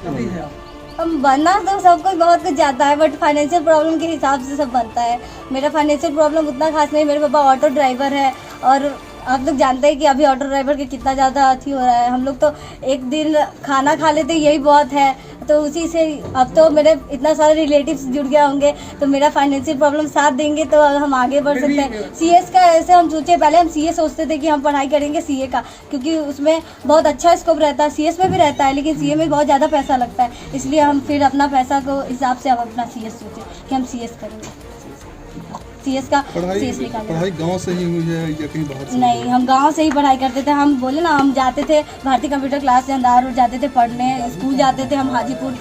हम बनना तो सब कुछ बहुत कुछ जाता है, बट फाइनेंशियल प्रॉब्लम के हिसाब से सब बनता है। मेरा फाइनेंशियल प्रॉब्लम उतना खास नहीं। मेरे पापा ऑटो ड्राइवर है और आप लोग जानते हैं कि अभी ऑटो ड्राइवर के कितना ज़्यादा अथी हो रहा है। हम लोग तो एक दिन खाना खा लेते यही बहुत है, तो उसी से अब तो मेरे इतना सारे रिलेटिव्स जुड़ गए होंगे, तो मेरा फाइनेंशियल प्रॉब्लम साथ देंगे तो हम आगे बढ़ सकते हैं। सीएस का ऐसे हम सोचे, पहले हम सीए सोचते थे कि हम पढ़ाई करेंगे सीए का, क्योंकि उसमें बहुत अच्छा स्कोप रहता है। सीएस में भी रहता है, लेकिन सीए में बहुत ज़्यादा पैसा लगता है, इसलिए हम फिर अपना पैसा को हिसाब से हम अपना सीएस सोचे कि हम सीएस करेंगे। सीएस का सीएस निकालेंगे। पढ़ाई गांव से ही हुई है या कहीं बाहर से? नहीं, हम गांव से ही पढ़ाई करते थे। हम बोले ना, हम जाते थे भारतीय कंप्यूटर क्लास से अंधार रोड जाते थे पढ़ने, स्कूल जाते थे, हम हाजीपुर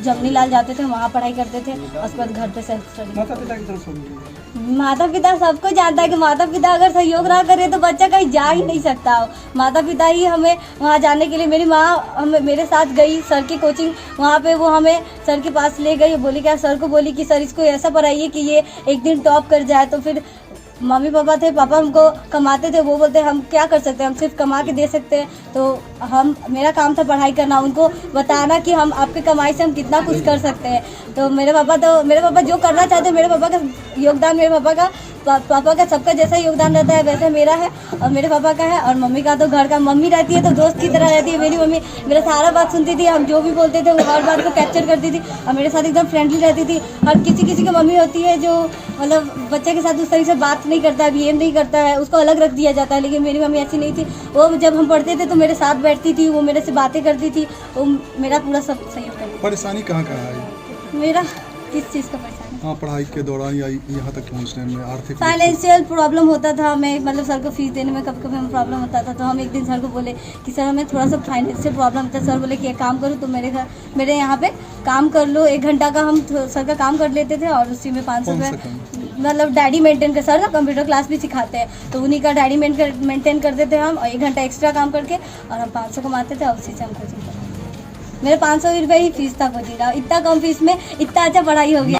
जमनी लाल जाते थे, वहाँ पढ़ाई करते थे। उसके बाद घर पे सेल्फ स्टडी। माता पिता की तरफ से? माता पिता सबको जानता है कि माता पिता अगर सहयोग ना करे तो बच्चा कहीं जा ही नहीं सकता हो। माता पिता ही हमें वहाँ जाने के लिए, मेरी माँ मेरे साथ गई सर की कोचिंग, वहाँ पे वो हमें सर के पास ले गई। बोली क्या, सर को बोली कि सर इसको ऐसा पढ़ाइए कि ये एक दिन टॉप कर जाए। तो फिर मम्मी पापा थे, पापा हमको कमाते थे, वो बोलते हम क्या कर सकते हैं, हम सिर्फ कमा के दे सकते हैं। तो हम, मेरा काम था पढ़ाई करना, उनको बताना कि हम आपके कमाई से हम कितना कुछ कर सकते हैं। तो मेरे पापा जो करना चाहते हैं, मेरे पापा का योगदान, मेरे पापा का सबका जैसा योगदान रहता है वैसे मेरा है और मेरे पापा का है। और मम्मी का तो घर का, मम्मी रहती है तो दोस्त की तरह रहती है। मेरी मम्मी मेरा सारा बात सुनती थी, हम जो भी बोलते थे वो हर बात को कैप्चर करती थी और मेरे साथ एकदम फ्रेंडली रहती थी। हर किसी की मम्मी होती है जो मतलब बच्चे के साथ उस तरीके से बात नहीं करता है, बिहेव नहीं करता है, उसको अलग रख दिया जाता है। लेकिन मेरी मम्मी ऐसी नहीं थी। वो जब हम पढ़ते थे तो मेरे साथ बैठती थी, वो मेरे से बातें करती थी, वो मेरा पूरा सब सहयोग करती थी। परेशानी कहाँ है मेरा किस चीज़ का परेशानी? हाँ, पढ़ाई के दौरान या यहाँ तक पहुँचने में आर्थिक फाइनेंशियल प्रॉब्लम होता था हमें, मतलब सर को फीस देने में कभी कभी हमें प्रॉब्लम होता था। तो हम एक दिन सर को बोले कि सर हमें थोड़ा सा फाइनेंशियल प्रॉब्लम होता है। सर बोले कि एक काम करो, तो मेरे यहाँ पे काम कर लो, 1 घंटा का हम सर का काम कर लेते थे और उसी में 500 रुपये मतलब डायरी मेंटेन कर, सर ना कंप्यूटर क्लास भी सिखाते हैं, तो उन्हीं का डायरी मेंटेन करते थे हम, और 1 घंटा एक्स्ट्रा काम करके और हम 500 कमाते थे और उसी से हम कोचिंग करते थे। मेरे 500 रुपये ही फीस था कोचिंग का, इतना कम फीस में इतना अच्छा पढ़ाई हो गया।